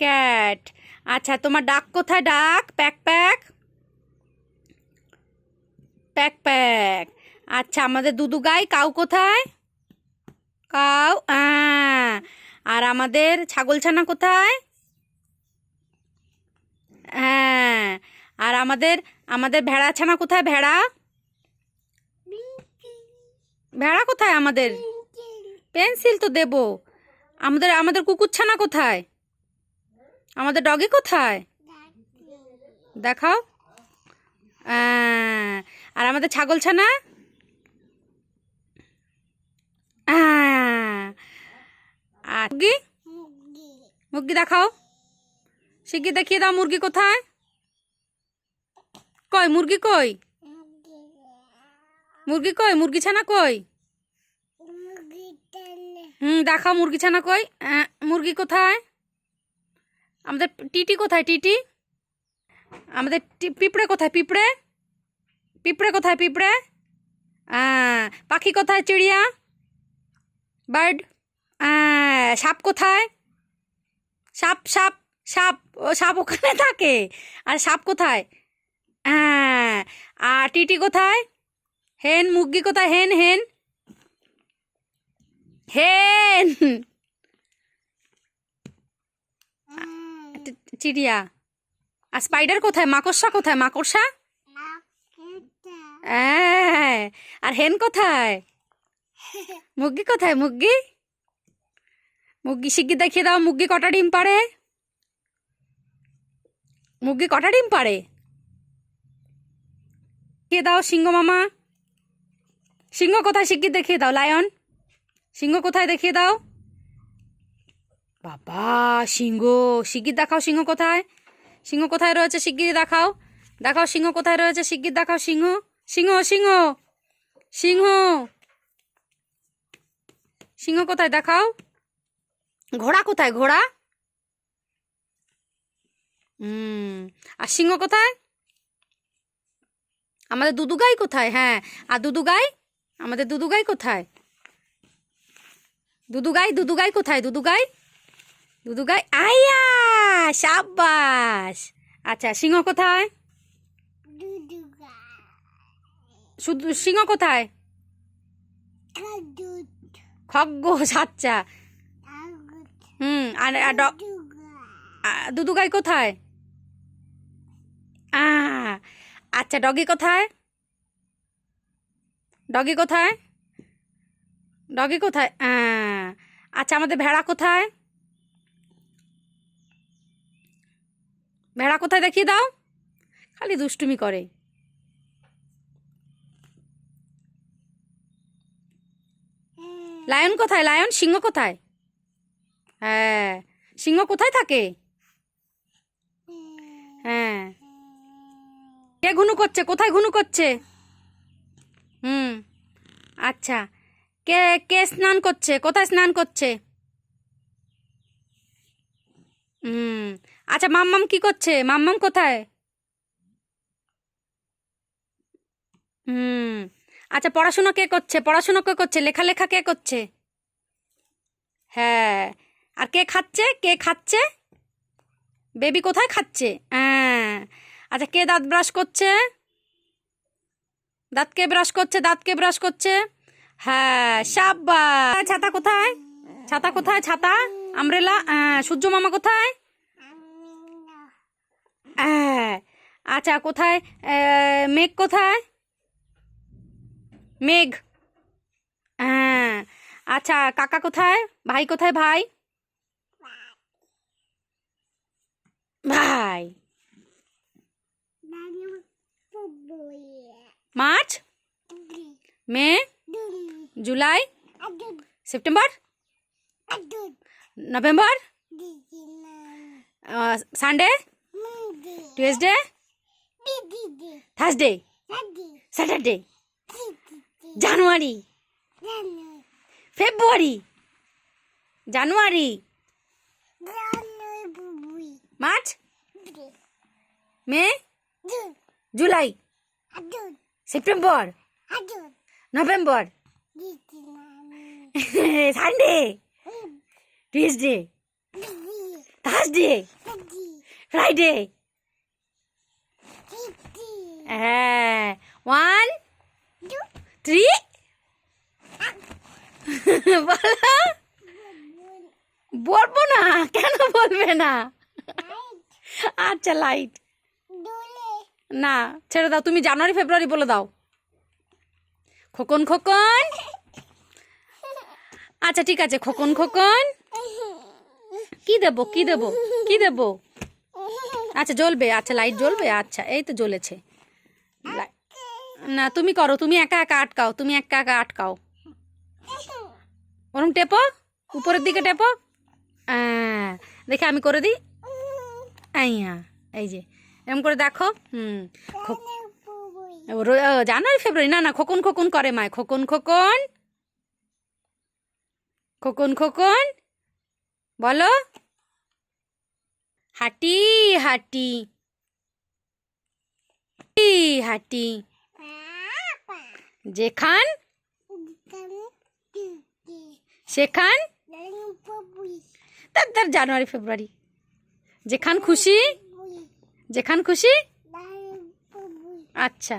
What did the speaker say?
Cat. আচ্ছা, তোমার ডাক কোথায়? ডাক প্যাক প্যাক প্যাক প্যাক। আচ্ছা, আমাদের দুদু গাই কাউ কোথায়? কাউ। আর আমাদের ছাগলছানা কোথায়? হ্যাঁ। আর আমাদের আমাদের ভেড়াছানা কোথায়? ভেড়া ভেড়া কোথায় আমাদের? পেন্সিল তো দেব। আমাদের আমাদের কুকুরছানা কোথায়? আমাদের ডগি কোথায়? দেখাও। আর আমাদের ছাগলছানা? আর মুরগি? মুরগি দেখাও, শিগগির দেখিয়ে দাও মুরগি কোথায়? কই মুরগি কই? মুরগি কই? মুরগি ছানা কই? দেখাও মুরগি ছানা কই? মুরগি কোথায়? আমাদের টিটি কোথায়? টিটি। আমাদের পিঁপড়ে কোথায়? পিঁপড়ে। পিঁপড়ে কোথায়? পিঁপড়ে। পাখি কোথায়? চিড়িয়া, বার্ড। সাপ কোথায়? সাপ সাপ সাপ। ও সাপ ওখানে থাকে। আর সাপ কোথায়? আর টিটি কোথায়? হেন। মুরগি কোথায়? হেন হেন হেন। চিড়িয়া। আর স্পাইডার কোথায়? মাকড়সা কোথায়? মাকড়সা। আর হেন কোথায়? মুরগি কোথায়? মুরগি। মুরগি শিগগির দেখিয়ে দাও মুরগি কটা ডিম পাড়ে? মুরগি কটা ডিম পাড়ে? দেখিয়ে দাও সিংহ মামা। সিংহ কোথায়? শিগগির দেখিয়ে দাও। লায়ন। সিংহ কোথায়? দেখিয়ে দাও। বাবা, সিংহ। শিগগির দেখাও সিংহ কোথায়? সিংহ কোথায় রয়েছে? শিগগির দেখাও। দেখাও সিংহ কোথায় রয়েছে? শিগগির দেখাও সিংহ। সিংহ সিংহ সিংহ সিংহ কোথায়? দেখাও। ঘোড়া কোথায়? ঘোড়া। আর সিংহ কোথায়? আমাদের দুদু গাই কোথায়? হ্যাঁ। আর দুদু গাই? আমাদের দুদু গাই কোথায়? দুদু গাই। দুদু গাই কোথায়? দুদু গাই। দুদু গাই। আইয়া, সাব্বাস। আচ্ছা, সিংহ কোথায়? শুধু সিংহ কোথায়? খগ্গোশ। আচ্ছা। আর দুদু গাই কোথায়? আচ্ছা, ডগি কোথায়? ডগি কোথায়? ডগি কোথায়? আচ্ছা, আমাদের ভেড়া কোথায়? ভেড়া কোথায়? দেখিয়ে দাও। খালি দুষ্টুমি করে। লায়ন কোথায়? লায়ন। সিংহ কোথায়? হ্যাঁ, সিংহ কোথায় থাকে? হ্যাঁ। কে ঘুনু করছে? কোথায় ঘুনু করছে? আচ্ছা, কে কে স্নান করছে? কোথায় স্নান করছে? আচ্ছা, মাম্মাম কি করছে? মাম্মাম কোথায়? আচ্ছা, পড়াশোনা কে করছে? পড়াশোনা কে করছে? লেখালেখা কে করছে? হ্যাঁ। আর কে খাচ্ছে? কে খাচ্ছে? বেবি কোথায় খাচ্ছে? আচ্ছা, কে দাঁত ব্রাশ করছে? দাঁত কে ব্রাশ করছে? দাঁত কে ব্রাশ করছে? হ্যাঁ, সাব্বাস। ছাতা কোথায়? ছাতা কোথায়? ছাতা, আমব্রেলা। সূর্য মামা কোথায়? আচ্ছা, কোথায়? মেঘ কোথায়? মেঘ। আচ্ছা, কাকা কোথায়? ভাই কোথায়? ভাই। ভাই। March, May, July, September, November, Sunday, Tuesday, Thursday, Saturday, January, February, January, March, May, July, September, November, Sunday, Tuesday, Thursday. Thursday, Friday. হ্যাঁ, 1 2 3 বলো। বলবো না, কেন বলবে না? আচ্ছা, লাইট না, ছেড়ে দাও। তুমি জানুয়ারি ফেব্রুয়ারি বলে দাও। খোকন খোকন। আচ্ছা ঠিক আছে, খোকন খোকন। কি দেবো, কি দেবো, কি দেবো? আচ্ছা জ্বলবে, আচ্ছা লাইট জ্বলবে। আচ্ছা এই তো জ্বলেছে। না তুমি করো, তুমি একা একা আটকাও, তুমি একা একা আটকাও। ওরম টেপো, উপরের দিকে টেপো। দেখে আমি করে দিই। এই যে এরকম করে দেখো। জানুয়ারি ফেব্রুয়ারি না, না, খোকন খোকন করে মায়। খোকন খোকন, খোকন খোকন বলো। হাঁটি হাঁটি হাঁটি, যেখান সেখান। তার জানুয়ারি ফেব্রুয়ারি, যেখান খুশি, যেখান খুশি। আচ্ছা।